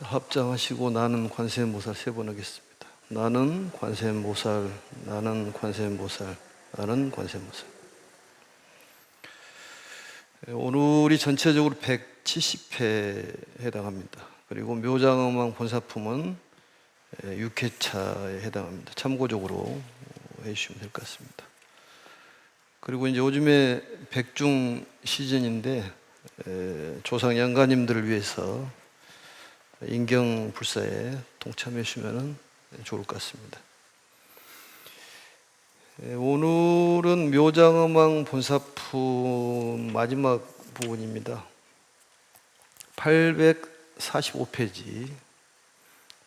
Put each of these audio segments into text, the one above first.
합장하시고 나는 관세음보살 세 번 하겠습니다. 나는 관세음보살, 나는 관세음보살, 나는 관세음보살. 오늘이 전체적으로 170회에 해당합니다. 그리고 묘장엄왕 본사품은 6회차에 해당합니다. 참고적으로 해주시면 될 것 같습니다. 그리고 이제 요즘에 백중 시즌인데 조상 양가님들을 위해서 인경불사에 동참해 주시면 좋을 것 같습니다. 오늘은 묘장엄왕 본사품 마지막 부분입니다. 845페이지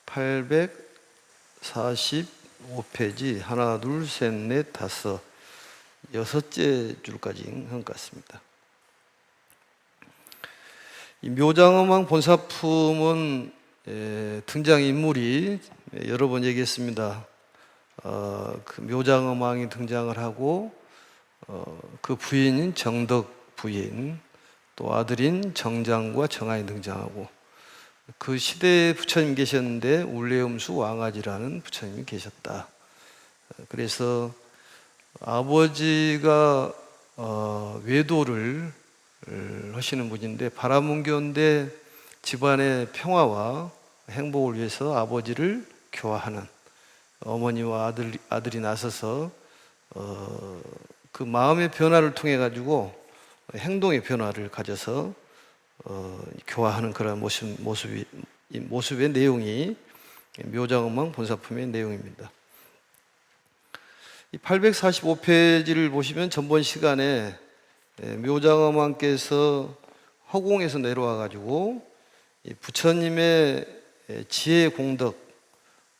845페이지 하나 둘 셋 넷 다섯 여섯째 줄까지 한 것 같습니다. 이 묘장엄왕 본사품은 등장인물이 여러 번 얘기했습니다. 그 묘장엄왕이 등장을 하고 그 부인인 정덕 부인, 또 아들인 정장과 정아이 등장하고, 그 시대에 부처님 계셨는데 울레음수 왕아지라는 부처님이 계셨다. 그래서 아버지가 외도를 하시는 분인데, 바라문교인데 집안의 평화와 행복을 위해서 아버지를 교화하는, 어머니와 아들이 나서서 그 마음의 변화를 통해 가지고 행동의 변화를 가져서 교화하는 그런 모습의 내용이 묘장엄왕 본사품의 내용입니다. 이 845페이지를 보시면 전번 시간에 묘장엄왕께서 허공에서 내려와 가지고 부처님의 지혜 공덕,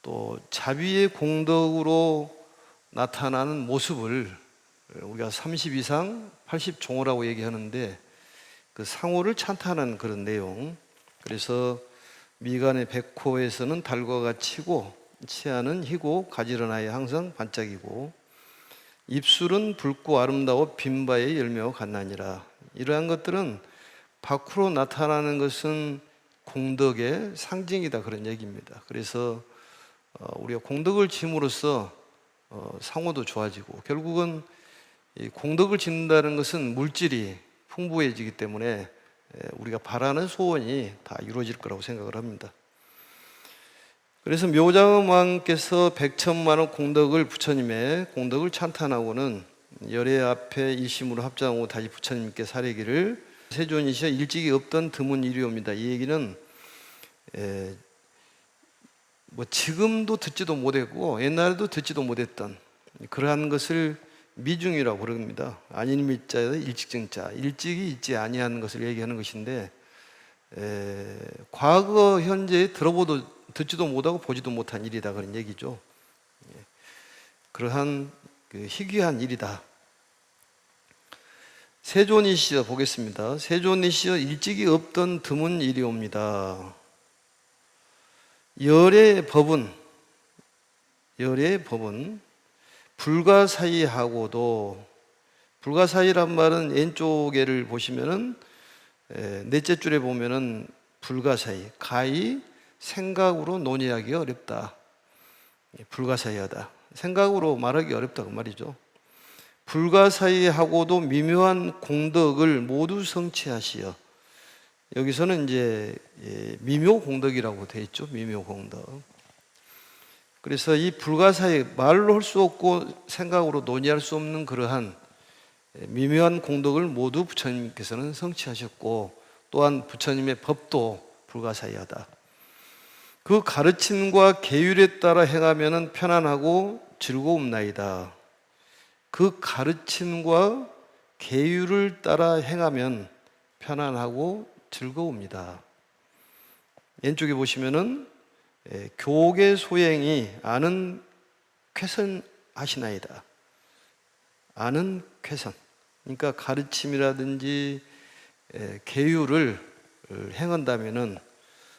또 자비의 공덕으로 나타나는 모습을 우리가 32상 80종호라고 얘기하는데, 그 상호를 찬탄하는 그런 내용. 그래서 미간의 백호에서는 달과 같이고, 치아는 희고, 가지런하여 항상 반짝이고, 입술은 붉고 아름다워 빈바의 열매와 같나니라. 이러한 것들은 밖으로 나타나는 것은 공덕의 상징이다, 그런 얘기입니다. 그래서 우리가 공덕을 지음으로써 상호도 좋아지고, 결국은 이 공덕을 짓는다는 것은 물질이 풍부해지기 때문에 우리가 바라는 소원이 다 이루어질 거라고 생각을 합니다. 그래서 묘장엄왕께서 백천만원 공덕을, 부처님의 공덕을 찬탄하고는 열애 앞에 일심으로 합장하고 다시 부처님께 사례기를 세존이시여 일찍이 없던 드문 일이옵니다. 이 얘기는 지금도 듣지도 못했고 옛날에도 듣지도 못했던 그러한 것을 미중이라고 부릅니다. 아닌 미자에서 일찍증자, 일찍이 있지 아니한 것을 얘기하는 것인데, 과거 현재에 듣지도 못하고 보지도 못한 일이다, 그런 얘기죠. 그러한 희귀한 일이다. 세존이시여 보겠습니다. 세존이시여 일찍이 없던 드문 일이옵니다. 열의 법은 불가사의하고도, 불가사의란 말은 왼쪽에를 보시면은 넷째 줄에 보면은 불가사의, 가히 생각으로 논의하기 어렵다. 불가사의하다, 생각으로 말하기 어렵다, 그 말이죠. 불가사의하고도 미묘한 공덕을 모두 성취하시어. 여기서는 이제 미묘공덕이라고 되어 있죠. 미묘공덕. 그래서 이 불가사의, 말로 할 수 없고 생각으로 논의할 수 없는 그러한 미묘한 공덕을 모두 부처님께서는 성취하셨고, 또한 부처님의 법도 불가사의하다. 그 가르침과 계율에 따라 행하면 편안하고 즐거움나이다. 그 가르침과 계율을 따라 행하면 편안하고 즐거웁니다. 왼쪽에 보시면은 교계 소행이 아는 쾌선하시나이다. 아는 쾌선, 그러니까 가르침이라든지 계율을 행한다면은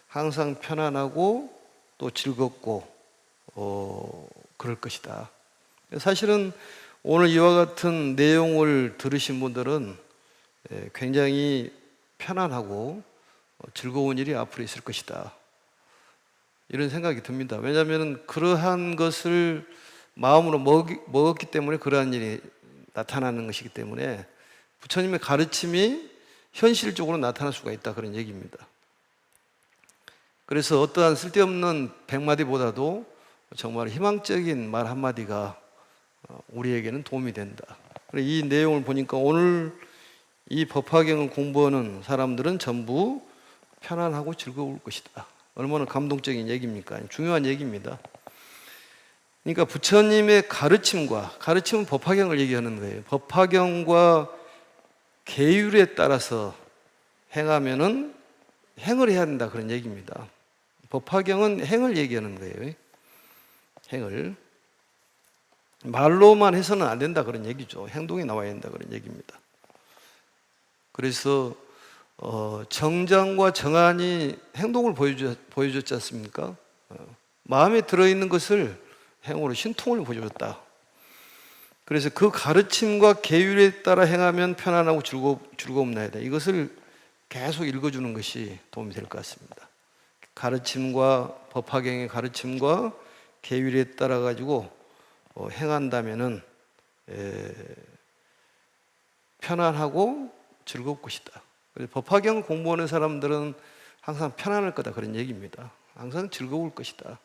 항상 편안하고 또 즐겁고 그럴 것이다. 사실은 오늘 이와 같은 내용을 들으신 분들은 굉장히 편안하고 즐거운 일이 앞으로 있을 것이다. 이런 생각이 듭니다. 왜냐하면 그러한 것을 마음으로 먹었기 때문에 그러한 일이 나타나는 것이기 때문에 부처님의 가르침이 현실적으로 나타날 수가 있다, 그런 얘기입니다. 그래서 어떠한 쓸데없는 100마디보다도 정말 희망적인 말 한마디가 우리에게는 도움이 된다. 이 내용을 보니까 오늘 이 법화경을 공부하는 사람들은 전부 편안하고 즐거울 것이다. 얼마나 감동적인 얘기입니까? 중요한 얘기입니다. 그러니까 부처님의 가르침은 법화경을 얘기하는 거예요. 법화경과 계율에 따라서 행하면은 행을 해야 된다, 그런 얘기입니다. 법화경은 행을 얘기하는 거예요. 행을. 말로만 해서는 안 된다, 그런 얘기죠. 행동이 나와야 된다, 그런 얘기입니다. 그래서 정장과 정안이 행동을 보여줬지 않습니까? 마음에 들어있는 것을 행으로 신통을 보여줬다. 그래서 그 가르침과 계율에 따라 행하면 편안하고 즐거움 나야 돼. 이것을 계속 읽어주는 것이 도움이 될 것 같습니다. 가르침과 법화경의 가르침과 계율에 따라 가지고 행한다면은 편안하고 즐거울 것이다. 그래서 법화경 공부하는 사람들은 항상 편안할 거다, 그런 얘기입니다. 항상 즐거울 것이다.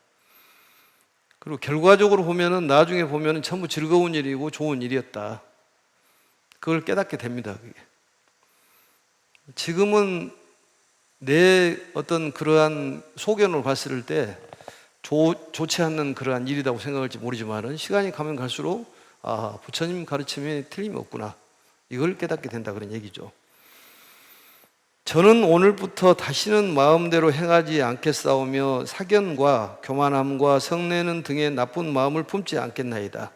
그리고 결과적으로 보면은 나중에 보면은 전부 즐거운 일이고 좋은 일이었다. 그걸 깨닫게 됩니다. 그게. 지금은 내 어떤 그러한 소견을 봤을 때 좋지 않는 그러한 일이라고 생각할지 모르지만은 시간이 가면 갈수록 부처님 가르침에 틀림이 없구나, 이걸 깨닫게 된다, 그런 얘기죠. 저는 오늘부터 다시는 마음대로 행하지 않겠사오며 사견과 교만함과 성내는 등의 나쁜 마음을 품지 않겠나이다.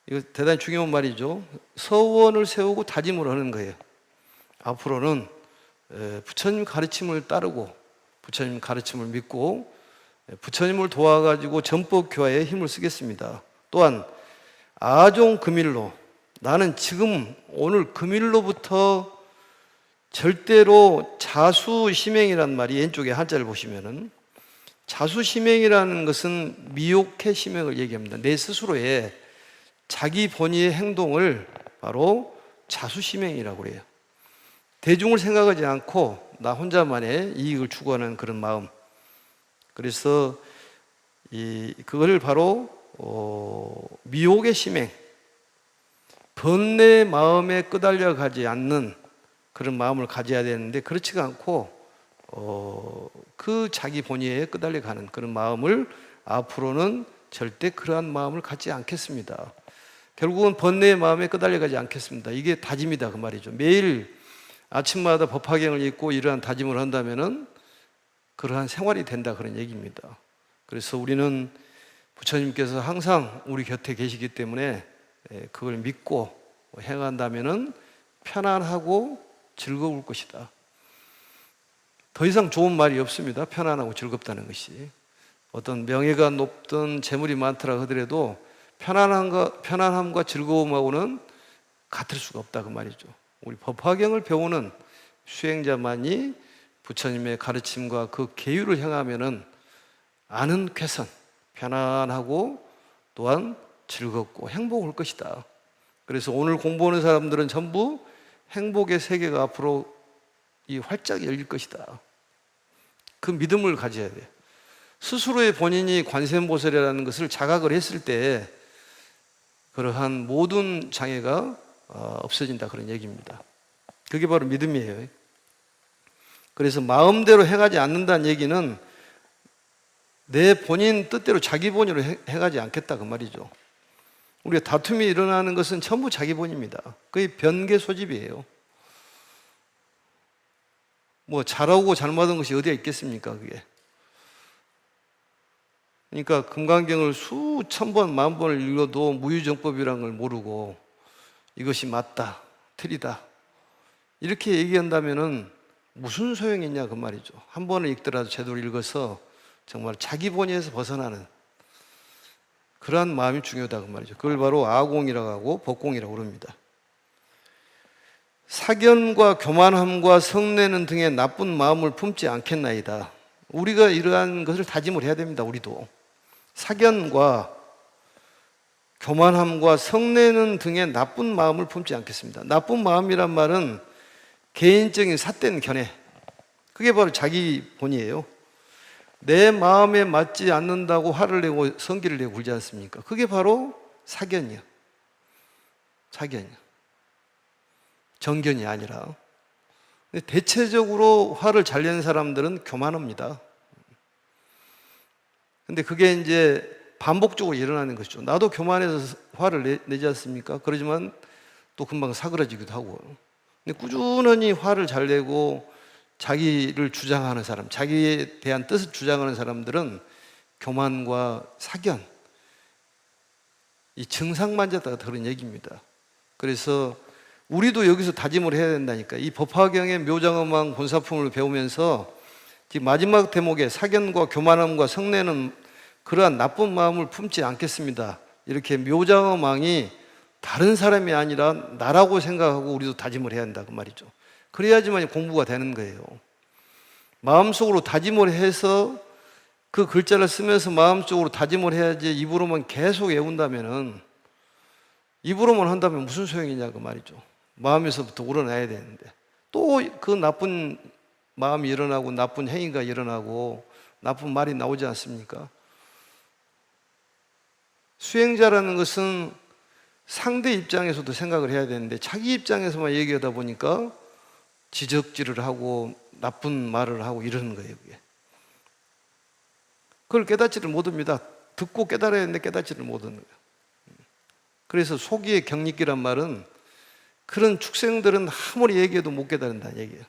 이거 대단히 중요한 말이죠. 서원을 세우고 다짐을 하는 거예요. 앞으로는 부처님 가르침을 따르고 부처님 가르침을 믿고 부처님을 도와가지고 전법교화에 힘을 쓰겠습니다. 또한 아종 금일로, 나는 지금 오늘 금일로부터 절대로 자수심행이란 말이 왼쪽에 한자를 보시면은, 자수심행이라는 것은 미혹해 심행을 얘기합니다. 내 스스로의 자기 본의의 행동을 바로 자수심행이라고 그래요. 대중을 생각하지 않고 나 혼자만의 이익을 추구하는 그런 마음. 그래서 그걸 바로 미혹의 심행, 번뇌의 마음에 끄달려 가지 않는 그런 마음을 가져야 되는데, 그렇지가 않고 그 자기 본의에 끄달려 가는 그런 마음을 앞으로는 절대 그러한 마음을 갖지 않겠습니다. 결국은 번뇌의 마음에 끄달려 가지 않겠습니다. 이게 다짐이다, 그 말이죠. 매일 아침마다 법화경을 읽고 이러한 다짐을 한다면은 그러한 생활이 된다, 그런 얘기입니다. 그래서 우리는 부처님께서 항상 우리 곁에 계시기 때문에 그걸 믿고 행한다면은 편안하고 즐거울 것이다. 더 이상 좋은 말이 없습니다. 편안하고 즐겁다는 것이. 어떤 명예가 높든 재물이 많더라 하더라도 편안함과 즐거움하고는 같을 수가 없다, 그 말이죠. 우리 법화경을 배우는 수행자만이 부처님의 가르침과 그 계율을 행하면은 아는 쾌선, 편안하고 또한 즐겁고 행복할 것이다. 그래서 오늘 공부하는 사람들은 전부 행복의 세계가 앞으로 활짝 열릴 것이다. 그 믿음을 가져야 돼요. 스스로의 본인이 관세음보살이라는 것을 자각을 했을 때 그러한 모든 장애가 없어진다, 그런 얘기입니다. 그게 바로 믿음이에요. 그래서 마음대로 행하지 않는다는 얘기는 내 본인 뜻대로 자기 본의로 행하지 않겠다, 그 말이죠. 우리가 다툼이 일어나는 것은 전부 자기 본입니다. 그게 변개 소집이에요. 뭐 잘하고 잘못한 것이 어디에 있겠습니까, 그게. 그러니까 금강경을 수천 번, 만 번을 읽어도 무유정법이라는 걸 모르고 이것이 맞다, 틀리다 이렇게 얘기한다면은 무슨 소용이 있냐, 그 말이죠. 한 번을 읽더라도 제대로 읽어서 정말 자기 본의에서 벗어나는 그러한 마음이 중요하다, 그 말이죠. 그걸 바로 아공이라고 하고 법공이라고 그럽니다. 사견과 교만함과 성내는 등의 나쁜 마음을 품지 않겠나이다. 우리가 이러한 것을 다짐을 해야 됩니다. 우리도 사견과 교만함과 성내는 등의 나쁜 마음을 품지 않겠습니다. 나쁜 마음이란 말은 개인적인 삿된 견해, 그게 바로 자기 본이에요. 내 마음에 맞지 않는다고 화를 내고 성기를 내고 굴지 않습니까? 그게 바로 사견이야. 사견이야. 정견이 아니라. 대체적으로 화를 잘 내는 사람들은 교만합니다. 근데 그게 이제 반복적으로 일어나는 것이죠. 나도 교만해서 화를 내지 않습니까? 그러지만 또 금방 사그라지기도 하고. 근데 꾸준히 화를 잘 내고 자기를 주장하는 사람, 자기에 대한 뜻을 주장하는 사람들은 교만과 사견, 이 증상만졌다가 그런 얘기입니다. 그래서 우리도 여기서 다짐을 해야 된다니까. 이 법화경의 묘장엄왕 본사품을 배우면서 지금 마지막 대목에 사견과 교만함과 성내는 그러한 나쁜 마음을 품지 않겠습니다. 이렇게 묘장엄왕이 다른 사람이 아니라 나라고 생각하고 우리도 다짐을 해야 한다 그 말이죠. 그래야지만 공부가 되는 거예요. 마음속으로 다짐을 해서 그 글자를 쓰면서 마음속으로 다짐을 해야지 입으로만 계속 외운다면은, 입으로만 한다면 무슨 소용이냐 그 말이죠. 마음에서부터 우러나야 되는데 또 그 나쁜 마음이 일어나고 나쁜 행위가 일어나고 나쁜 말이 나오지 않습니까? 수행자라는 것은 상대 입장에서도 생각을 해야 되는데 자기 입장에서만 얘기하다 보니까 지적질을 하고 나쁜 말을 하고 이러는 거예요. 그게. 그걸 깨닫지를 못합니다. 듣고 깨달아야 하는데 깨닫지를 못하는 거예요. 그래서 소기의 경리기란 말은 그런 축생들은 아무리 얘기해도 못 깨달은다는 얘기예요.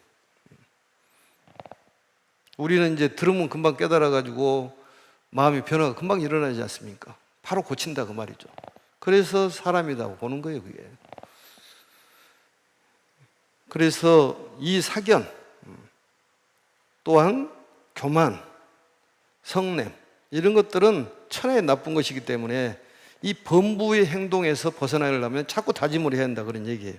우리는 이제 들으면 금방 깨달아가지고 마음의 변화가 금방 일어나지 않습니까? 바로 고친다 그 말이죠. 그래서 사람이라고 보는 거예요, 그게. 그래서 이 사견, 또한 교만, 성냄, 이런 것들은 천하의 나쁜 것이기 때문에 이 범부의 행동에서 벗어나려면 자꾸 다짐을 해야 한다 그런 얘기예요.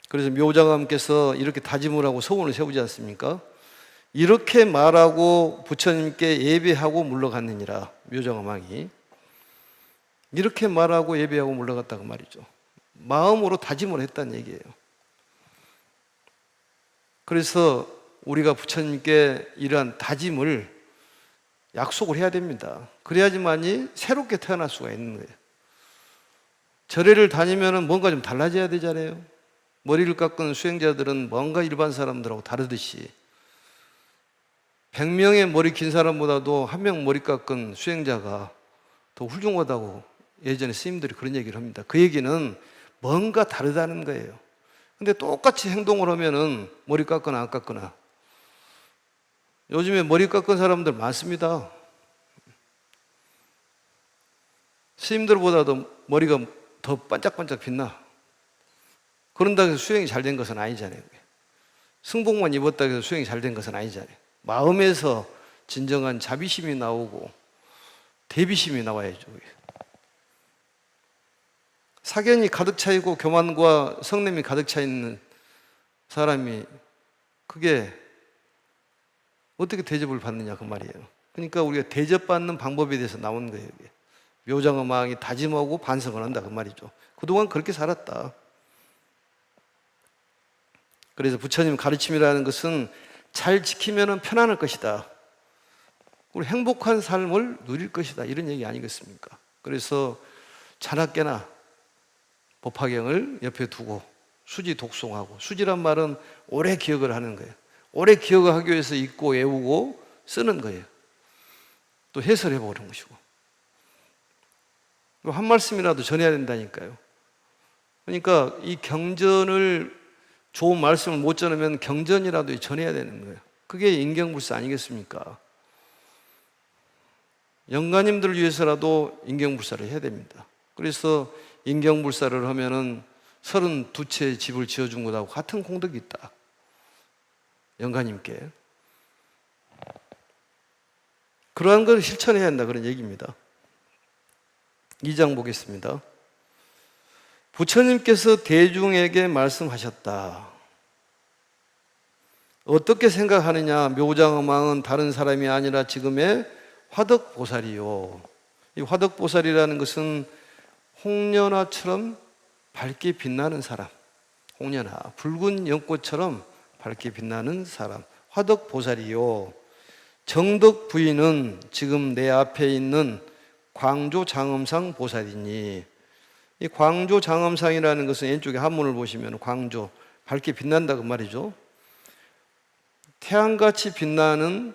그래서 묘장암께서 이렇게 다짐을 하고 소원을 세우지 않습니까? 이렇게 말하고 부처님께 예배하고 물러갔느니라. 묘장암왕이 이렇게 말하고 예배하고 물러갔다고 말이죠. 마음으로 다짐을 했다는 얘기예요. 그래서 우리가 부처님께 이러한 다짐을 약속을 해야 됩니다. 그래야지만이 새롭게 태어날 수가 있는 거예요. 절에를 다니면 뭔가 좀 달라져야 되잖아요. 머리를 깎은 수행자들은 뭔가 일반 사람들하고 다르듯이 100명의 머리 긴 사람보다도 한 명 머리 깎은 수행자가 더 훌륭하다고 예전에 스님들이 그런 얘기를 합니다. 그 얘기는 뭔가 다르다는 거예요. 근데 똑같이 행동을 하면은 머리 깎거나 안 깎거나. 요즘에 머리 깎은 사람들 많습니다. 스님들보다도 머리가 더 반짝반짝 빛나. 그런다고 해서 수행이 잘 된 것은 아니잖아요. 승복만 입었다고 해서 수행이 잘 된 것은 아니잖아요. 마음에서 진정한 자비심이 나오고 대비심이 나와야죠. 사견이 가득 차 있고 교만과 성냄이 가득 차 있는 사람이 그게 어떻게 대접을 받느냐 그 말이에요. 그러니까 우리가 대접받는 방법에 대해서 나온 거예요. 묘장엄왕이 다짐하고 반성을 한다 그 말이죠. 그동안 그렇게 살았다. 그래서 부처님 가르침이라는 것은 잘 지키면 편안할 것이다. 그리고 행복한 삶을 누릴 것이다. 이런 얘기 아니겠습니까? 그래서 자나깨나 법화경을 옆에 두고 수지 독송하고, 수지란 말은 오래 기억을 하는 거예요. 오래 기억을 하기 위해서 읽고 외우고 쓰는 거예요. 또 해설해 보는 것이고. 한 말씀이라도 전해야 된다니까요. 그러니까 이 경전을 좋은 말씀을 못 전하면 경전이라도 전해야 되는 거예요. 그게 인경불사 아니겠습니까? 영가님들을 위해서라도 인경불사를 해야 됩니다. 그래서 인경불사를 하면은 32채의 집을 지어준 것하고 같은 공덕이 있다. 영가님께. 그러한 걸 실천해야 한다 그런 얘기입니다. 2장 보겠습니다. 부처님께서 대중에게 말씀하셨다. 어떻게 생각하느냐? 묘장엄왕은 다른 사람이 아니라 지금의 화덕보살이요. 이 화덕보살이라는 것은 홍련화처럼 밝게 빛나는 사람, 홍련화, 붉은 연꽃처럼 밝게 빛나는 사람, 화덕보살이요. 정덕 부인은 지금 내 앞에 있는 광조장엄상 보살이니, 이 광조장엄상이라는 것은 왼쪽에 한문을 보시면 광조, 밝게 빛난다 그 말이죠. 태양같이 빛나는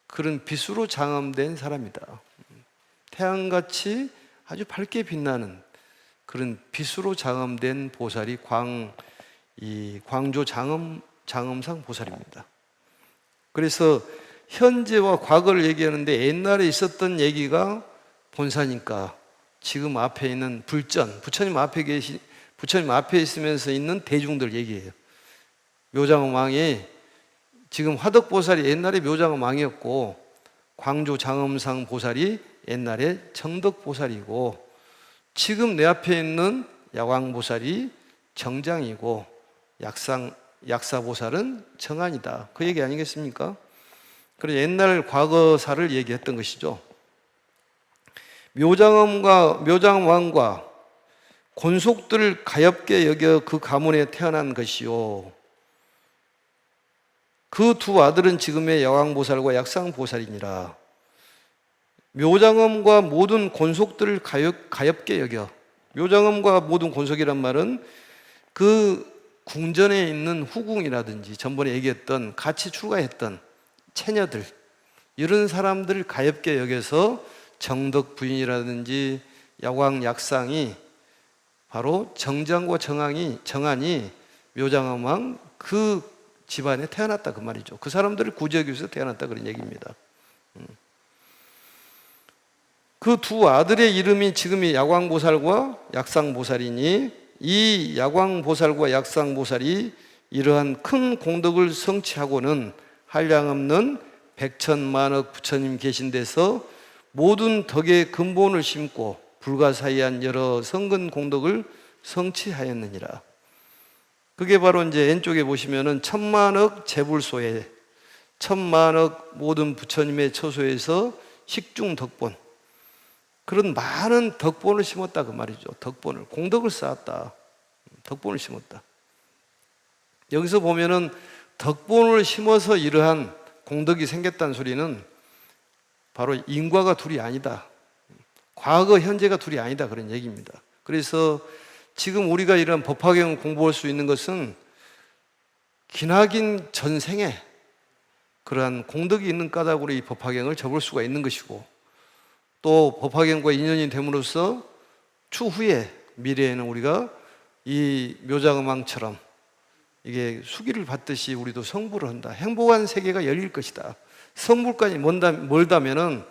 그런 빛으로 장엄된 사람이다. 태양같이 아주 밝게 빛나는 그런 빛으로 장엄된 보살이 광조장엄상 보살입니다. 그래서 현재와 과거를 얘기하는데 옛날에 있었던 얘기가 본사니까 지금 앞에 있는 불전, 부처님 앞에 있으면서 있는 대중들 얘기예요. 묘장엄 왕이 지금 화덕보살이 옛날에 묘장엄 왕이었고, 광조장엄상 보살이 옛날에 정덕보살이고, 지금 내 앞에 있는 야광보살이 정장이고, 약사보살은 정안이다. 그 얘기 아니겠습니까? 그래서 옛날 과거사를 얘기했던 것이죠. 묘장왕과 권속들을 가엾게 여겨 그 가문에 태어난 것이요. 그 두 아들은 지금의 야광보살과 약상보살이니라. 묘장엄과 모든 권속들을 가엾게 여겨. 묘장엄과 모든 권속이란 말은 그 궁전에 있는 후궁이라든지 전번에 얘기했던 같이 출가했던 처녀들, 이런 사람들을 가엾게 여겨서 정덕 부인이라든지 야광 약상이 바로 정장과 정안이 묘장엄 왕 그 집안에 태어났다 그 말이죠. 그 사람들을 구제하기 위해서 태어났다 그런 얘기입니다. 그 두 아들의 이름이 지금의 야광보살과 약상보살이니, 이 야광보살과 약상보살이 이러한 큰 공덕을 성취하고는 한량없는 백천만억 부처님 계신 데서 모든 덕의 근본을 심고 불가사의한 여러 성근 공덕을 성취하였느니라. 그게 바로 이제 왼쪽에 보시면은 천만억 재불소에, 천만억 모든 부처님의 처소에서 식중 덕본, 그런 많은 덕본을 심었다 그 말이죠. 덕본을, 공덕을 쌓았다. 덕본을 심었다. 여기서 보면은 덕본을 심어서 이러한 공덕이 생겼다는 소리는 바로 인과가 둘이 아니다. 과거, 현재가 둘이 아니다. 그런 얘기입니다. 그래서 지금 우리가 이런 법화경을 공부할 수 있는 것은 기나긴 전생에 그러한 공덕이 있는 까닭으로 이 법화경을 접을 수가 있는 것이고, 또 법화경과 인연이 됨으로써 추후에 미래에는 우리가 이 묘장엄왕처럼 이게 수기를 받듯이 우리도 성불을 한다. 행복한 세계가 열릴 것이다. 성불까지 멀다면은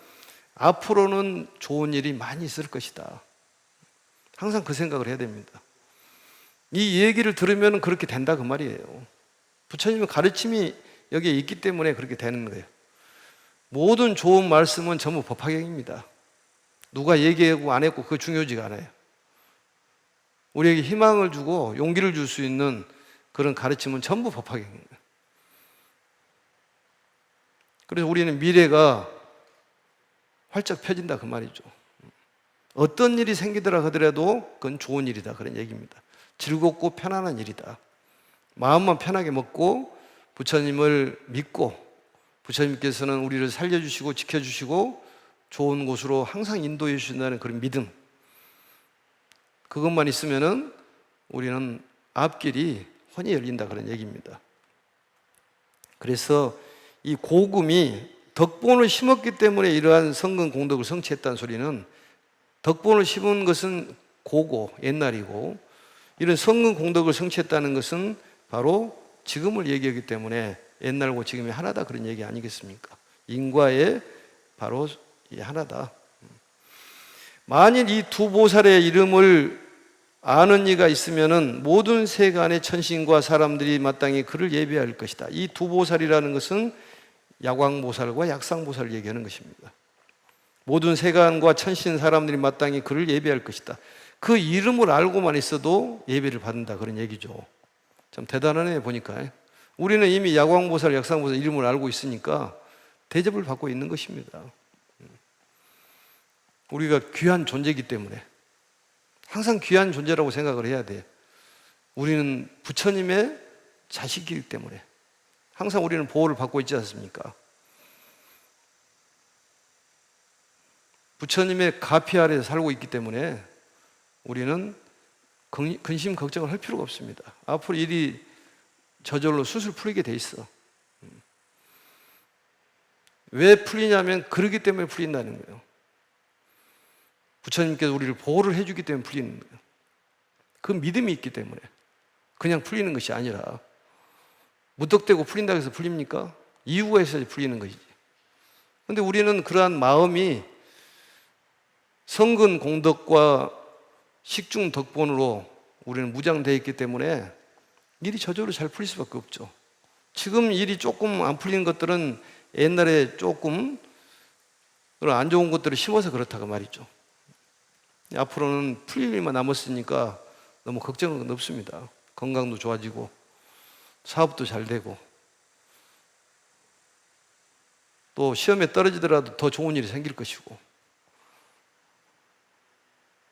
앞으로는 좋은 일이 많이 있을 것이다. 항상 그 생각을 해야 됩니다. 이 얘기를 들으면 그렇게 된다 그 말이에요. 부처님의 가르침이 여기에 있기 때문에 그렇게 되는 거예요. 모든 좋은 말씀은 전부 법화경입니다. 누가 얘기하고 안 했고 그거 중요하지가 않아요. 우리에게 희망을 주고 용기를 줄 수 있는 그런 가르침은 전부 법화경입니다. 그래서 우리는 미래가 활짝 펴진다 그 말이죠. 어떤 일이 생기더라 하더라도 그건 좋은 일이다 그런 얘기입니다. 즐겁고 편안한 일이다. 마음만 편하게 먹고 부처님을 믿고, 부처님께서는 우리를 살려주시고 지켜주시고 좋은 곳으로 항상 인도해 주신다는 그런 믿음, 그것만 있으면은 우리는 앞길이 훤히 열린다 그런 얘기입니다. 그래서 이 고금이 덕본을 심었기 때문에 이러한 성근 공덕을 성취했다는 소리는, 덕본을 심은 것은 고고 옛날이고, 이런 성근 공덕을 성취했다는 것은 바로 지금을 얘기하기 때문에 옛날과 지금이 하나다 그런 얘기 아니겠습니까? 인과의 바로 하나다. 만일 이 두 보살의 이름을 아는 이가 있으면은 모든 세간의 천신과 사람들이 마땅히 그를 예배할 것이다. 이 두 보살이라는 것은 야광보살과 약상보살을 얘기하는 것입니다. 모든 세간과 천신 사람들이 마땅히 그를 예배할 것이다. 그 이름을 알고만 있어도 예배를 받는다 그런 얘기죠. 참 대단하네 보니까. 우리는 이미 야광보살, 약상보살 이름을 알고 있으니까 대접을 받고 있는 것입니다. 우리가 귀한 존재이기 때문에 항상 귀한 존재라고 생각을 해야 돼. 우리는 부처님의 자식이기 때문에 항상 우리는 보호를 받고 있지 않습니까? 부처님의 가피 아래에 살고 있기 때문에 우리는 근심 걱정을 할 필요가 없습니다. 앞으로 일이 저절로 술술 풀리게 돼 있어. 왜 풀리냐면 그러기 때문에 풀린다는 거예요. 부처님께서 우리를 보호를 해주기 때문에 풀리는 거예요. 그 믿음이 있기 때문에 그냥 풀리는 것이 아니라 무턱대고 풀린다고 해서 풀립니까? 이유가 있어야 풀리는 것이지. 그런데 우리는 그러한 마음이 성근 공덕과 식중 덕본으로 우리는 무장되어 있기 때문에 일이 저절로 잘 풀릴 수밖에 없죠. 지금 일이 조금 안 풀리는 것들은 옛날에 조금 안 좋은 것들을 심어서 그렇다고 말이죠. 앞으로는 풀릴 일만 남았으니까 너무 걱정은 건 없습니다. 건강도 좋아지고 사업도 잘 되고 또 시험에 떨어지더라도 더 좋은 일이 생길 것이고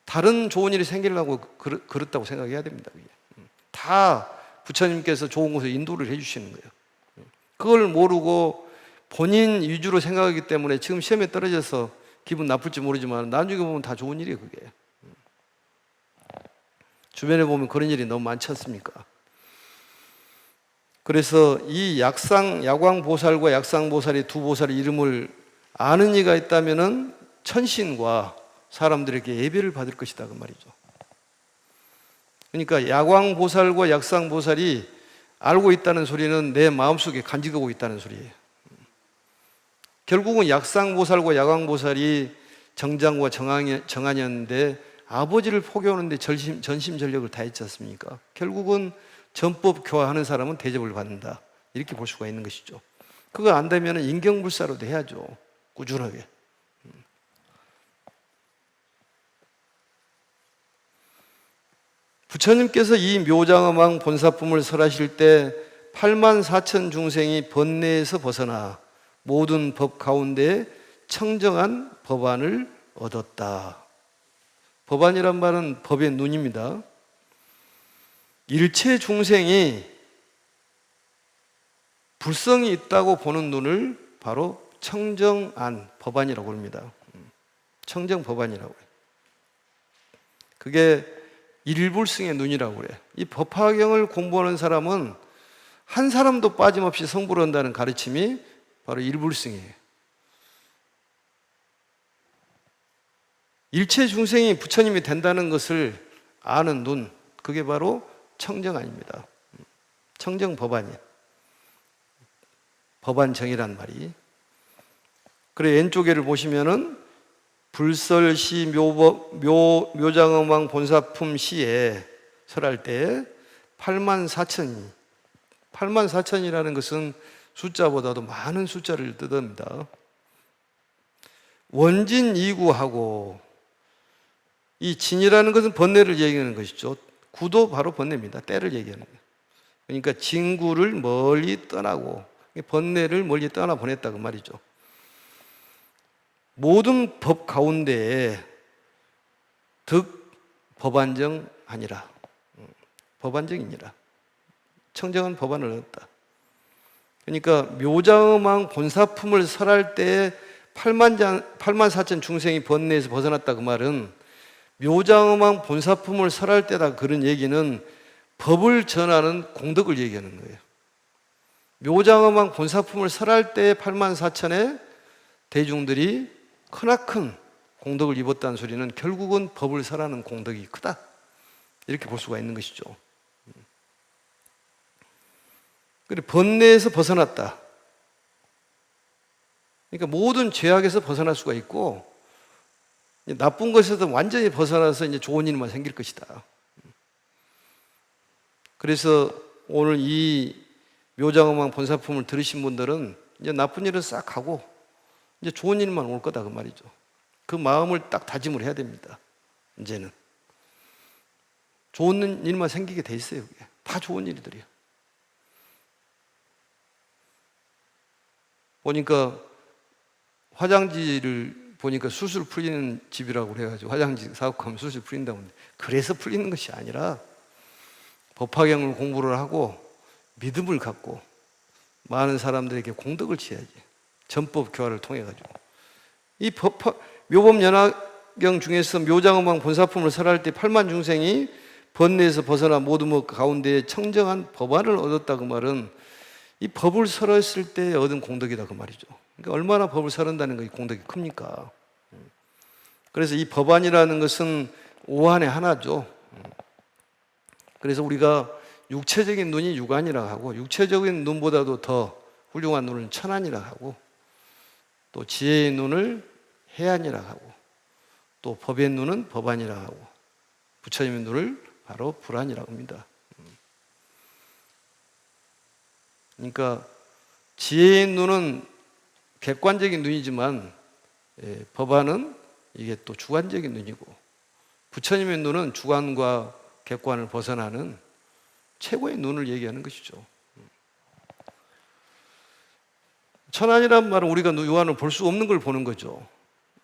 다른 좋은 일이 생기려고 그렇다고 생각해야 됩니다. 다 부처님께서 좋은 곳에 인도를 해주시는 거예요. 그걸 모르고 본인 위주로 생각하기 때문에 지금 시험에 떨어져서 기분 나쁠지 모르지만 나중에 보면 다 좋은 일이에요. 그게 주변에 보면 그런 일이 너무 많지 않습니까? 그래서 이 야광보살과 약상보살이 두 보살의 이름을 아는 이가 있다면은 천신과 사람들에게 예배를 받을 것이다 그 말이죠. 그러니까 야광보살과 약상보살이 알고 있다는 소리는 내 마음속에 간직하고 있다는 소리예요. 결국은 약상보살과 야광보살이 정장과 정한이었는데 아버지를 포교하는데 전심전력을 다했지 않습니까? 결국은 전법 교화하는 사람은 대접을 받는다 이렇게 볼 수가 있는 것이죠. 그거 안 되면 인경불사로도 해야죠. 꾸준하게. 부처님께서 이 묘장엄왕 본사품을 설하실 때 84,000 중생이 번뇌에서 벗어나 모든 법 가운데 청정한 법안을 얻었다. 법안이란 말은 법의 눈입니다. 일체 중생이 불성이 있다고 보는 눈을 바로 청정안 법안이라고 합니다. 청정법안이라고 해요. 그게 일불승의 눈이라고 그래요. 이 법화경을 공부하는 사람은 한 사람도 빠짐없이 성불을 한다는 가르침이 바로 일불승이에요. 일체 중생이 부처님이 된다는 것을 아는 눈, 그게 바로 청정안입니다. 청정법안이에요. 법안정이란 말이. 그래 왼쪽에를 보시면은 불설시 묘장엄왕 본사품 시에 설할 때 84,000이 84,000이라는 것은 숫자보다도 많은 숫자를 뜻합니다. 원진이구하고 이 진이라는 것은 번뇌를 얘기하는 것이죠. 구도 바로 번뇌입니다. 때를 얘기하는 거예요. 그러니까 진구를 멀리 떠나고 번뇌를 멀리 떠나 보냈다 그 말이죠. 모든 법 가운데에 득 법안정 아니라 법안정이니라 청정한 법안을 얻었다. 그러니까 묘장엄왕 본사품을 설할 때 84,000 중생이 번뇌에서 벗어났다 그 말은 묘장엄왕 본사품을 설할 때다 그런 얘기는 법을 전하는 공덕을 얘기하는 거예요. 묘장엄왕 본사품을 설할 때 84,000의 대중들이 크나큰 공덕을 입었다는 소리는 결국은 법을 설하는 공덕이 크다 이렇게 볼 수가 있는 것이죠. 그래 번뇌에서 벗어났다. 그러니까 모든 죄악에서 벗어날 수가 있고 나쁜 것에서 완전히 벗어나서 이제 좋은 일만 생길 것이다. 그래서 오늘 이 묘장엄왕 본사품을 들으신 분들은 이제 나쁜 일은 싹 하고 이제 좋은 일만 올 거다 그 말이죠. 그 마음을 딱 다짐을 해야 됩니다. 이제는 좋은 일만 생기게 돼 있어요. 그게 다 좋은 일들이에요. 보니까 화장지를 보니까 술술 풀리는 집이라고 그래가지고 화장지 사업하면 술술 풀린다고 하는데, 그래서 풀리는 것이 아니라 법화경을 공부를 하고 믿음을 갖고 많은 사람들에게 공덕을 지어야지. 전법 교화를 통해 가지고 이 묘법연화경 중에서 묘장엄왕 본사품을 설할 때 8만 중생이 번뇌에서 벗어나 모두 뭐 가운데 청정한 법안을 얻었다, 그 말은 이 법을 설했을 때 얻은 공덕이다, 그 말이죠. 그러니까 얼마나 법을 설한다는 게 공덕이 큽니까? 그래서 이 법안이라는 것은 오한의 하나죠. 그래서 우리가 육체적인 눈이 육안이라 하고, 육체적인 눈보다도 더 훌륭한 눈을 천안이라 하고, 또 지혜의 눈을 해안이라 하고, 또 법의 눈은 법안이라 하고, 부처님의 눈을 바로 불안이라고 합니다. 그러니까 지혜의 눈은 객관적인 눈이지만 법안은 이게 또 주관적인 눈이고, 부처님의 눈은 주관과 객관을 벗어나는 최고의 눈을 얘기하는 것이죠. 천안이란 말은 우리가 육안을 볼 수 없는 걸 보는 거죠.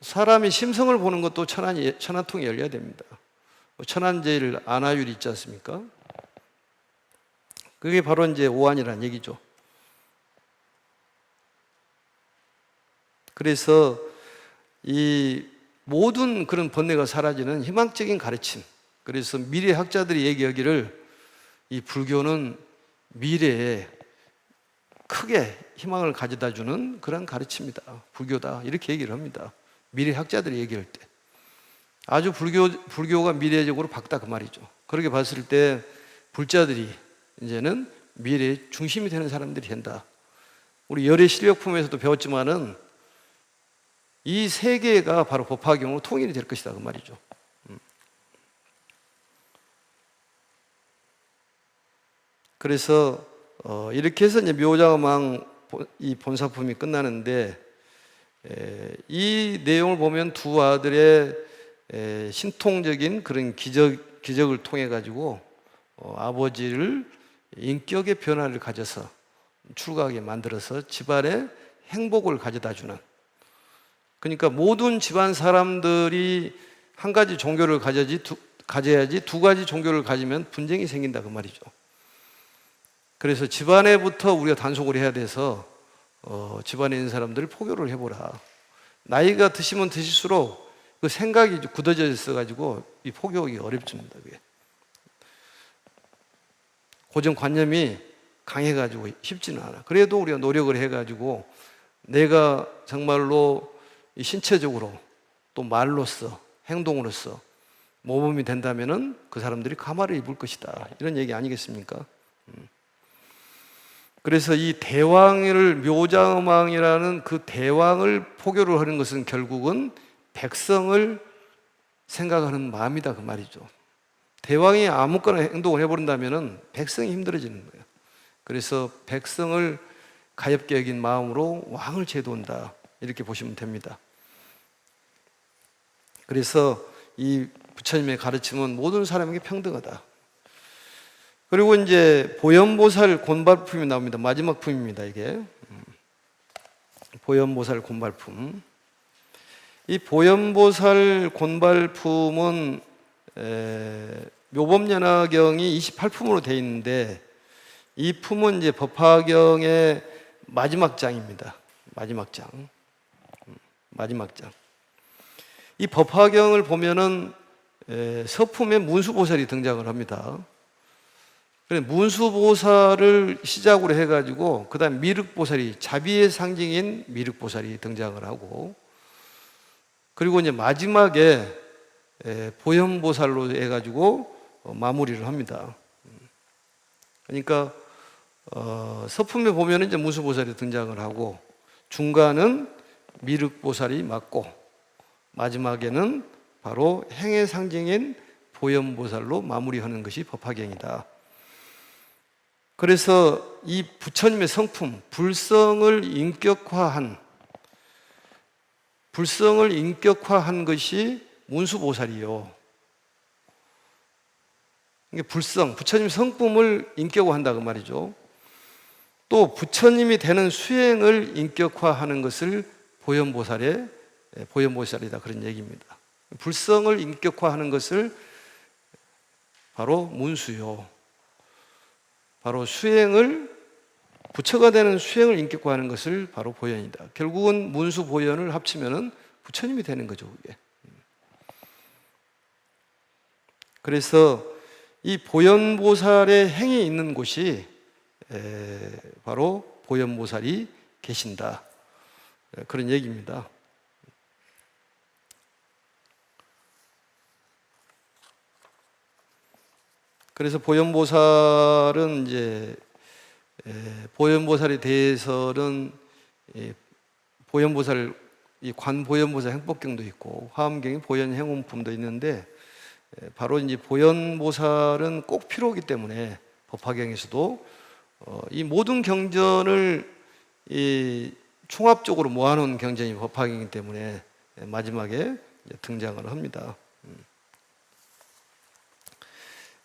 사람이 심성을 보는 것도 천안통이 열려야 됩니다. 천안제일 안하율 있지 않습니까? 그게 바로 이제 오한이라는 얘기죠. 그래서 이 모든 그런 번뇌가 사라지는 희망적인 가르침, 그래서 미래학자들이 얘기하기를 이 불교는 미래에 크게 희망을 가져다 주는 그런 가르침이다, 불교다, 이렇게 얘기를 합니다. 미래학자들이 얘기할 때 아주 불교가 미래적으로 밝다, 그 말이죠. 그렇게 봤을 때 불자들이 이제는 미래의 중심이 되는 사람들이 된다. 우리 열의 실력품에서도 배웠지만은 이 세계가 바로 법화경으로 통일이 될 것이다, 그 말이죠. 그래서 이렇게 해서 이제 묘장엄왕 이 본사품이 끝나는데, 이 내용을 보면 두 아들의 신통적인 그런 기적을 통해 가지고 아버지를 인격의 변화를 가져서 출가하게 만들어서 집안에 행복을 가져다 주는, 그러니까 모든 집안 사람들이 한 가지 종교를 가져야지 두 가지 종교를 가지면 분쟁이 생긴다, 그 말이죠. 그래서 집안에부터 우리가 단속을 해야 돼서 집안에 있는 사람들을 포교를 해보라. 나이가 드시면 드실수록 그 생각이 굳어져 있어가지고 이 포교하기 어렵습니다. 그게 고정관념이 강해가지고 쉽지는 않아. 그래도 우리가 노력을 해가지고 내가 정말로 신체적으로 또 말로써 행동으로써 모범이 된다면은 그 사람들이 가마를 입을 것이다, 이런 얘기 아니겠습니까? 그래서 이 대왕을, 묘장엄왕이라는 그 대왕을 포교를 하는 것은 결국은 백성을 생각하는 마음이다, 그 말이죠. 대왕이 아무거나 행동을 해버린다면은 백성이 힘들어지는 거예요. 그래서 백성을 가엾게 여긴 마음으로 왕을 제도한다, 이렇게 보시면 됩니다. 그래서 이 부처님의 가르침은 모든 사람에게 평등하다. 그리고 이제 보현보살 곤발품이 나옵니다. 마지막 품입니다, 이게. 보현보살 곤발품. 이 보현보살 곤발품은 묘법연화경이 28품으로 되어 있는데, 이 품은 이제 법화경의 마지막 장입니다. 마지막 장. 이 법화경을 보면은 서품에 문수보살이 등장을 합니다. 문수보살을 시작으로 해가지고 그 다음 미륵보살이, 자비의 상징인 미륵보살이 등장을 하고, 그리고 이제 마지막에 보현보살로 해가지고 마무리를 합니다. 그러니까 서품에 보면 이제 문수보살이 등장을 하고, 중간은 미륵보살이 맞고, 마지막에는 바로 행의 상징인 보현보살로 마무리하는 것이 법화경이다. 그래서 이 부처님의 성품, 불성을 인격화한 것이 문수보살이요. 이게 불성, 부처님 성품을 인격화한다, 그 말이죠. 또 부처님이 되는 수행을 인격화하는 것을 보현보살이다 그런 얘기입니다. 불성을 인격화하는 것을 바로 문수요. 바로 수행을 부처가 되는 수행을 인격화하는 것을 바로 보현이다. 결국은 문수 보현을 합치면은 부처님이 되는 거죠, 그게. 그래서 이 보현보살의 행이 있는 곳이 바로 보현보살이 계신다. 그런 얘기입니다. 그래서 보현보살은 이제 보현보살에 대해서는 보현보살 이 관보현보살 행법경도 있고 화엄경에 보현행원품도 있는데 바로 이제 보현보살은 꼭 필요하기 때문에 법화경에서도 이 모든 경전을 이 총합적으로 모아놓은 경전이 법화경이기 때문에 마지막에 등장을 합니다.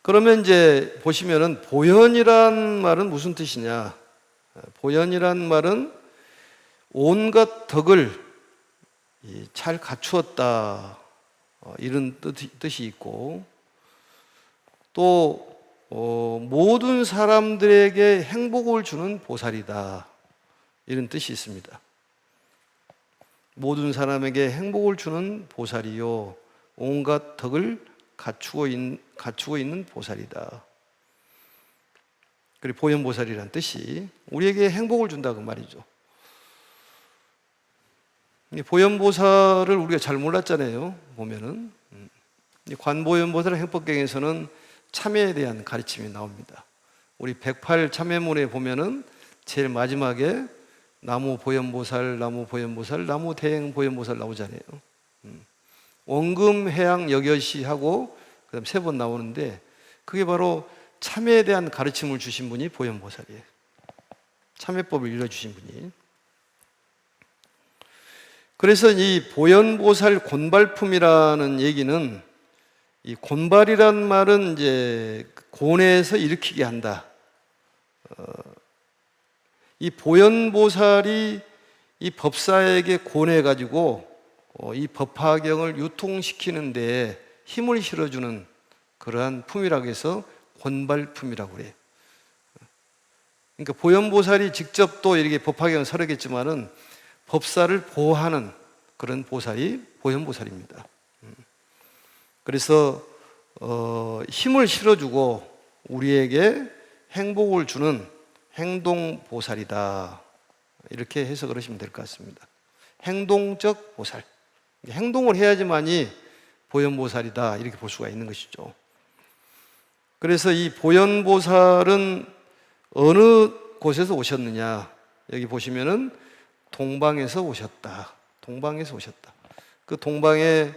그러면 이제 보시면은 보현이란 말은 무슨 뜻이냐? 보현이란 말은 온갖 덕을 잘 갖추었다 이런 뜻이 있고 또 모든 사람들에게 행복을 주는 보살이다 이런 뜻이 있습니다. 모든 사람에게 행복을 주는 보살이요 온갖 덕을 갖추고 있는 보살이다. 그리고 보현보살이란 뜻이 우리에게 행복을 준다고 말이죠. 보현보살을 우리가 잘 몰랐잖아요. 보면은 관보현보살 행법경에서는 참회에 대한 가르침이 나옵니다. 우리 108 참회문에 보면은 제일 마지막에 나무 보현보살, 나무 보현보살, 나무 대행 보현보살 나오잖아요. 원금 해양 여겨시 하고 그다음 3번 나오는데 그게 바로 참회에 대한 가르침을 주신 분이 보현보살이에요. 참회법을 일러주신 분이. 그래서 이 보현보살 곤발품이라는 얘기는 이 곤발이란 말은 이제 곤에서 일으키게 한다. 이 보현보살이 이 법사에게 곤해가지고 이 법화경을 유통시키는 데 힘을 실어주는 그러한 품이라고 해서 곤발품이라고 그래요. 그러니까 보현보살이 직접 또 이렇게 법화경을 설하겠지만은 법사를 보호하는 그런 보살이 보현보살입니다. 그래서 힘을 실어주고 우리에게 행복을 주는 행동보살이다. 이렇게 해석을 하시면 될 것 같습니다. 행동적 보살. 행동을 해야지만이 보현보살이다. 이렇게 볼 수가 있는 것이죠. 그래서 이 보현보살은 어느 곳에서 오셨느냐. 여기 보시면은 동방에서 오셨다. 동방에서 오셨다. 그 동방에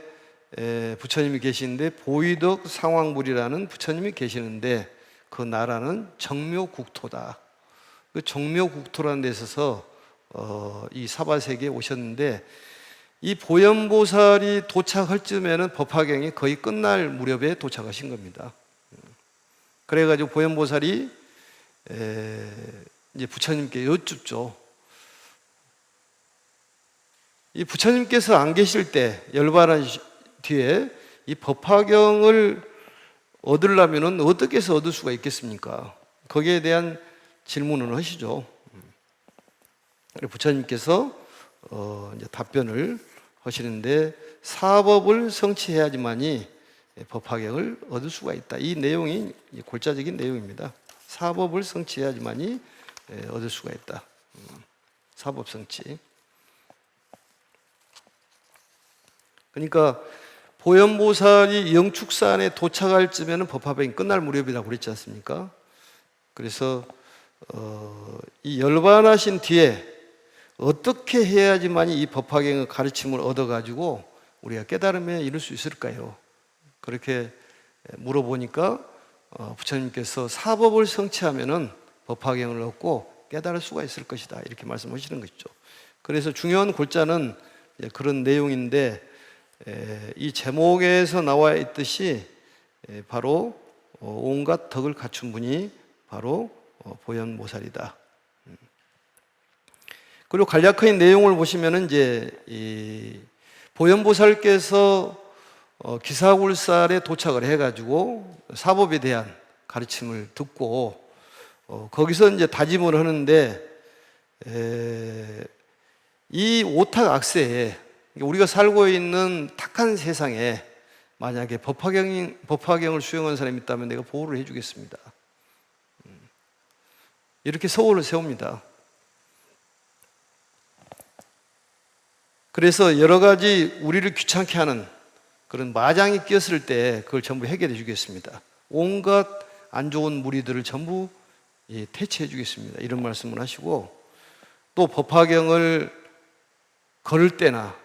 부처님이 계시는데 보위덕 상황불이라는 부처님이 계시는데 그 나라는 정묘국토다. 그 정묘국토라는 데 있어서 이 사바세계에 오셨는데 이 보현보살이 도착할 즈음에는 법화경이 거의 끝날 무렵에 도착하신 겁니다. 그래가지고 보현보살이 이제 부처님께 여쭙죠. 이 부처님께서 안 계실 때 열반한 뒤에 이 법화경을 얻으려면 어떻게 해서 얻을 수가 있겠습니까? 거기에 대한 질문을 하시죠. 부처님께서 이제 답변을 하시는데 사법을 성취해야지만이 법화경을 얻을 수가 있다. 이 내용이 골자적인 내용입니다. 사법을 성취해야지만이 얻을 수가 있다. 사법 성취. 그러니까 보현보살이 영축산에 도착할 즈음에는 법화경이 끝날 무렵이라고 그랬지 않습니까? 그래서 이 열반하신 뒤에 어떻게 해야지만이 이 법화경의 가르침을 얻어가지고 우리가 깨달음에 이룰 수 있을까요? 그렇게 물어보니까 부처님께서 사법을 성취하면은 법화경을 얻고 깨달을 수가 있을 것이다. 이렇게 말씀하시는 것이죠. 그래서 중요한 골자는 그런 내용인데 이 제목에서 나와 있듯이 바로 온갖 덕을 갖춘 분이 바로 보현보살이다. 그리고 간략한 내용을 보시면은 이제 이 보현보살께서 기사굴살에 도착을 해가지고 사법에 대한 가르침을 듣고 거기서 이제 다짐을 하는데 이 오탁악세에 우리가 살고 있는 탁한 세상에 만약에 법화경을 수행한 사람이 있다면 내가 보호를 해주겠습니다. 이렇게 서울을 세웁니다. 그래서 여러 가지 우리를 귀찮게 하는 그런 마장이 끼었을 때 그걸 전부 해결해 주겠습니다. 온갖 안 좋은 무리들을 전부 퇴치해 주겠습니다. 이런 말씀을 하시고, 또 법화경을 걸을 때나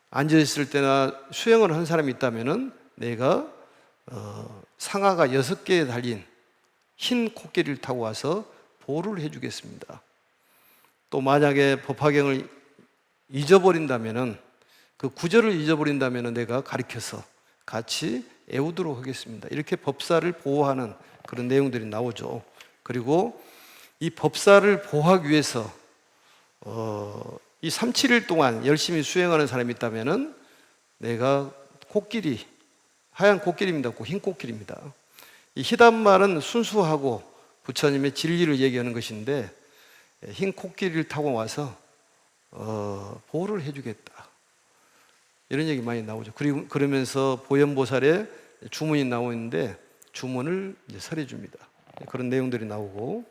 앉아있을 때나 수행을 한 사람이 있다면은 내가 상아가 6개에 달린 흰 코끼리를 타고 와서 보호를 해주겠습니다. 또 만약에 법화경을 잊어버린다면은, 그 구절을 잊어버린다면은 내가 가르쳐서 같이 애우도록 하겠습니다. 이렇게 법사를 보호하는 그런 내용들이 나오죠. 그리고 이 법사를 보호하기 위해서 이 3, 7일 동안 열심히 수행하는 사람이 있다면은 내가 코끼리, 하얀 코끼리입니다. 흰 코끼리입니다. 이 희단 말은 순수하고 부처님의 진리를 얘기하는 것인데, 흰 코끼리를 타고 와서 보호를 해주겠다, 이런 얘기 많이 나오죠. 그리고 그러면서 보현보살의 주문이 나오는데 주문을 이제 설해 줍니다. 그런 내용들이 나오고,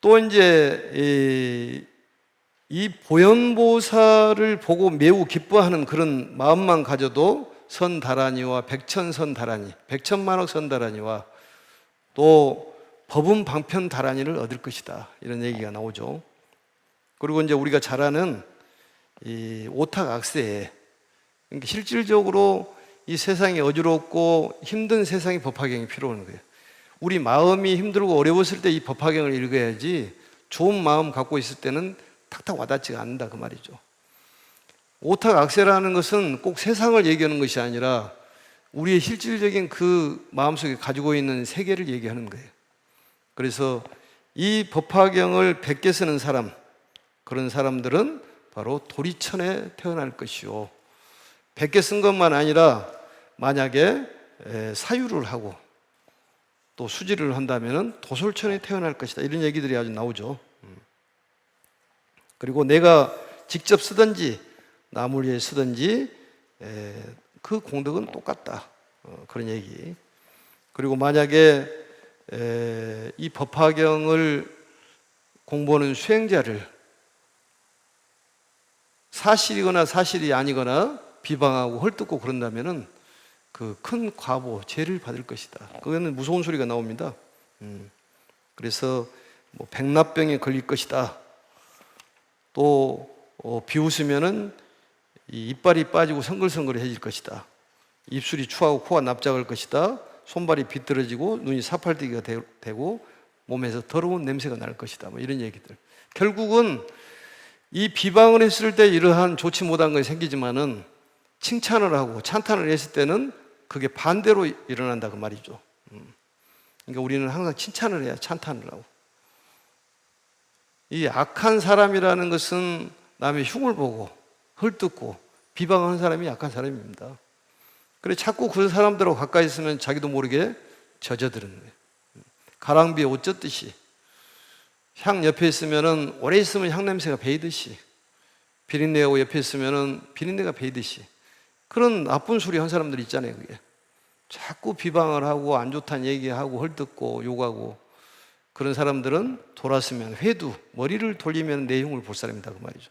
또 이제 이 보현보살을 보고 매우 기뻐하는 그런 마음만 가져도 선다라니와 백천선다라니, 백천만억 선다라니와 또 법은 방편다라니를 얻을 것이다, 이런 얘기가 나오죠. 그리고 이제 우리가 잘 아는 이 오탁악세에, 그러니까 실질적으로 이 세상이 어지럽고 힘든 세상에 법화경이 필요한 거예요. 우리 마음이 힘들고 어려웠을 때 이 법화경을 읽어야지 좋은 마음 갖고 있을 때는 탁탁 와닿지가 않는다, 그 말이죠. 오탁악세라는 것은 꼭 세상을 얘기하는 것이 아니라 우리의 실질적인 그 마음속에 가지고 있는 세계를 얘기하는 거예요. 그래서 이 법화경을 100개 쓰는 사람, 그런 사람들은 바로 도리천에 태어날 것이요, 100개 쓴 것만 아니라 만약에 사유를 하고 또 수지를 한다면 도솔천에 태어날 것이다, 이런 얘기들이 아주 나오죠. 그리고 내가 직접 쓰든지 남을 위해 쓰든지 그 공덕은 똑같다, 그런 얘기. 그리고 만약에 이 법화경을 공부하는 수행자를 사실이거나 사실이 아니거나 비방하고 헐뜯고 그런다면은 그 큰 과보, 죄를 받을 것이다. 그거는 무서운 소리가 나옵니다. 그래서 뭐 백납병에 걸릴 것이다. 또 비웃으면은 이 이빨이 빠지고 성글성글해질 것이다. 입술이 추하고 코가 납작할 것이다. 손발이 비뚤어지고 눈이 사팔대기가 되고 몸에서 더러운 냄새가 날 것이다. 뭐 이런 얘기들. 결국은 이 비방을 했을 때 이러한 좋지 못한 것이 생기지만은 칭찬을 하고 찬탄을 했을 때는 그게 반대로 일어난다, 그 말이죠. 그러니까 우리는 항상 칭찬을 해야 찬탄을 하고. 이 악한 사람이라는 것은 남의 흉을 보고 헐뜯고 비방하는 사람이 악한 사람입니다. 그래 자꾸 그 사람들하고 가까이 있으면 자기도 모르게 젖어드는 거예요. 가랑비에 옷 젖듯이, 향 옆에 있으면은 오래 있으면 향 냄새가 배이듯이, 비린내하고 옆에 있으면은 비린내가 배이듯이, 그런 나쁜 소리 한 사람들 있잖아요. 그게 자꾸 비방을 하고 안 좋다는 얘기하고 헐뜯고 욕하고, 그런 사람들은 돌았으면 회두, 머리를 돌리면 내 흉을 볼 사람이다, 그 말이죠.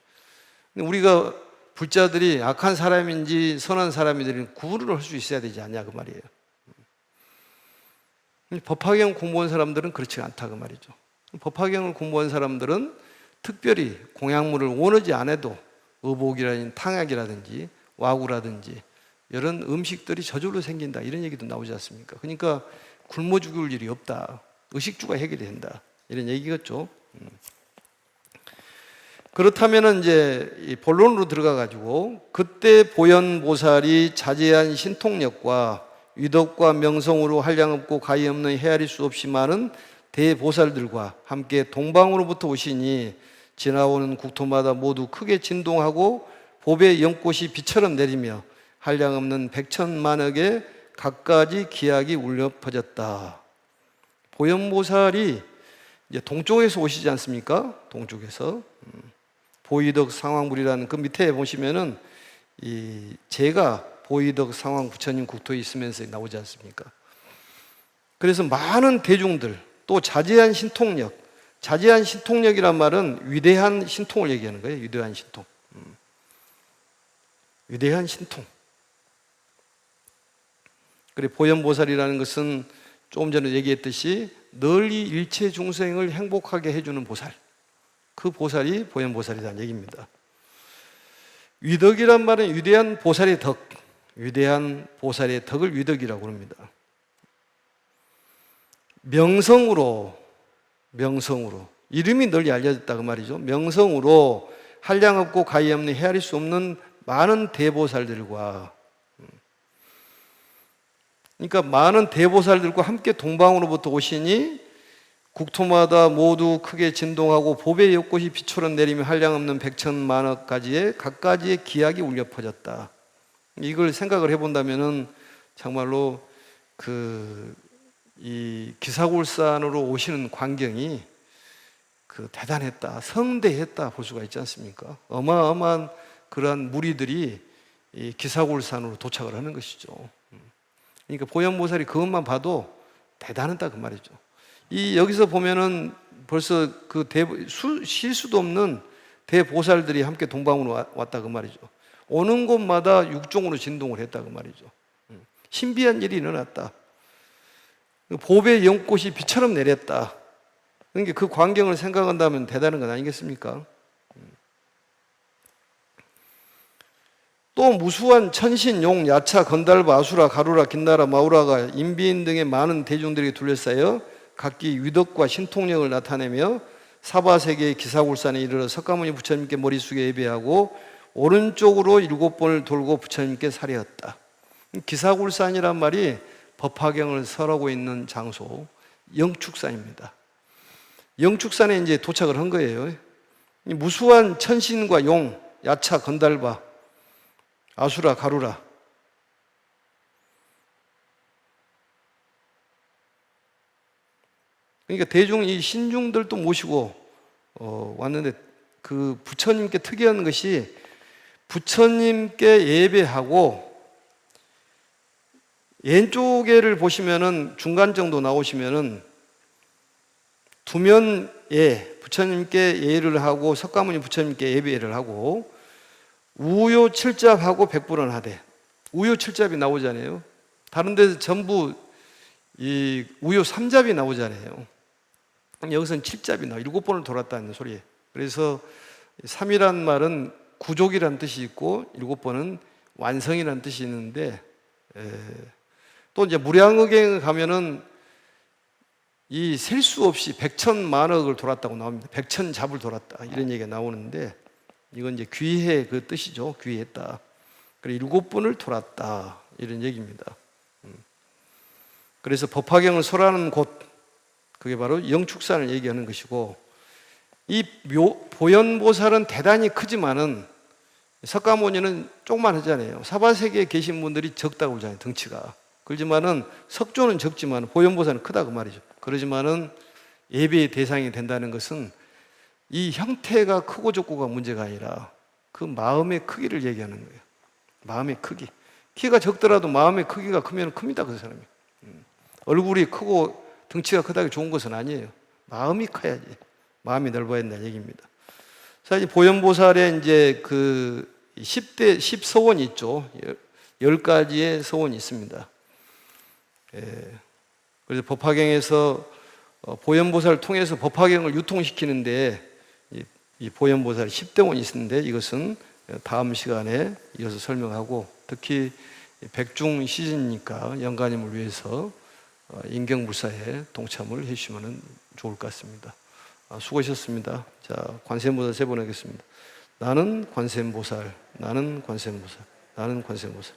근데 우리가 불자들이 악한 사람인지 선한 사람인지 구분을 할 수 있어야 되지 않냐, 그 말이에요. 법화경 공부한 사람들은 그렇지 않다, 그 말이죠. 법화경을 공부한 사람들은 특별히 공약물을 원하지 않아도 의복이라든지 탕약이라든지 와구라든지 이런 음식들이 저절로 생긴다, 이런 얘기도 나오지 않습니까? 그러니까 굶어 죽을 일이 없다, 의식주가 해결이 된다, 이런 얘기겠죠. 그렇다면 이제 이 본론으로 들어가 가지고, 그때 보현보살이 자제한 신통력과 위덕과 명성으로 한량없고 가히 없는 헤아릴 수 없이 많은 대보살들과 함께 동방으로부터 오시니 지나오는 국토마다 모두 크게 진동하고 보배 연꽃이 비처럼 내리며 한량없는 백천만억의 갖가지 기약이 울려 퍼졌다. 보현보살이 이제 동쪽에서 오시지 않습니까? 동쪽에서 보이덕 상황불이라는 그 밑에 보시면은 이 제가 보이덕 상황 부처님 국토에 있으면서 나오지 않습니까? 그래서 많은 대중들, 또 자제한 신통력, 자제한 신통력이란 말은 위대한 신통을 얘기하는 거예요. 위대한 신통. 위대한 신통. 그래, 보현보살이라는 것은 조금 전에 얘기했듯이 널리 일체 중생을 행복하게 해주는 보살, 그 보살이 보현보살이라는 얘기입니다. 위덕이란 말은 위대한 보살의 덕, 위대한 보살의 덕을 위덕이라고 합니다. 명성으로 이름이 널리 알려졌다 그 말이죠. 명성으로 한량없고 가히 없는 헤아릴 수 없는 많은 대보살들과, 그러니까 많은 대보살들과 함께 동방으로부터 오시니 국토마다 모두 크게 진동하고 보배 연꽃이 비처럼 내리며 한량없는 백천만억 가지의 갖가지의 기약이 울려 퍼졌다. 이걸 생각을 해본다면은 정말로 이 기사골산으로 오시는 광경이 대단했다, 성대했다 볼 수가 있지 않습니까? 어마어마한 그러한 무리들이 이 기사골산으로 도착을 하는 것이죠. 그러니까 보현보살이 그것만 봐도 대단하다 그 말이죠. 여기서 보면은 벌써 쉴 수도 없는 대보살들이 함께 동방으로 왔다 그 말이죠. 오는 곳마다 육종으로 진동을 했다 그 말이죠. 신비한 일이 일어났다. 보배 연꽃이 비처럼 내렸다. 그러니까 그 광경을 생각한다면 대단한 건 아니겠습니까? 또 무수한 천신, 용, 야차, 건달바, 아수라, 가루라, 긴나라, 마우라가 인비인 등의 많은 대중들이 둘러싸여 각기 위덕과 신통력을 나타내며 사바세계의 기사골산에 이르러 석가모니 부처님께 머리 숙여 예배하고 오른쪽으로 7번을 돌고 부처님께 사례했다. 기사골산이란 말이 법화경을 설하고 있는 장소, 영축산입니다. 영축산에 이제 도착을 한 거예요. 무수한 천신과 용, 야차, 건달바, 아수라, 가루라, 그러니까 대중 이 신중들도 모시고 왔는데 그 부처님께 특이한 것이 부처님께 예배하고 왼쪽에를 보시면은 중간 정도 나오시면은 두면에 부처님께 예를 하고 석가모니 부처님께 예배를 하고 우요 칠잡하고 백불원 하되, 우요 칠잡이 나오잖아요. 다른 데서 전부 이 우요 삼잡이 나오잖아요. 여기서는 칠잡이 나와 7번을 돌았다는 소리예요. 그래서 3이란 말은 구족이라는 뜻이 있고 7번은 완성이라는 뜻이 있는데, 또 이제 무량의경에 가면은 이 셀 수 없이 백천만억을 돌았다고 나옵니다. 백천잡을 돌았다 이런 얘기가 나오는데, 이건 이제 귀해 그 뜻이죠. 귀했다. 그래 7번을 돌았다 이런 얘기입니다. 그래서 법화경을 설하는 곳, 그게 바로 영축산을 얘기하는 것이고, 이 보현보살은 대단히 크지만은 석가모니는 조그만하잖아요. 사바세계에 계신 분들이 적다고 그러잖아요. 덩치가. 그렇지만은 석조는 적지만 보현보살은 크다 그 말이죠. 그러지만은 예배의 대상이 된다는 것은 이 형태가 크고 적고가 문제가 아니라 그 마음의 크기를 얘기하는 거예요. 마음의 크기. 키가 적더라도 마음의 크기가 크면 큽니다 그 사람이. 얼굴이 크고 덩치가 크다고 좋은 것은 아니에요. 마음이 커야지. 마음이 넓어야 된다는 얘기입니다. 사실 보현보살의 이제 그 10서원이 있죠. 10가지의 서원이 있습니다. 그래서 법화경에서 보현보살을 통해서 법화경을 유통시키는데 이 보현보살 10대원이 있는데, 이것은 다음 시간에 이어서 설명하고, 특히 백중 시즌이니까 영가님을 위해서 인경불사에 동참을 해주시면 좋을 것 같습니다. 수고하셨습니다. 자, 관세음보살 3번 하겠습니다. 나는 관세음보살, 나는 관세음보살, 나는 관세음보살.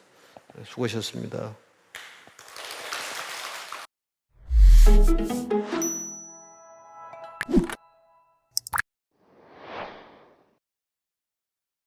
수고하셨습니다.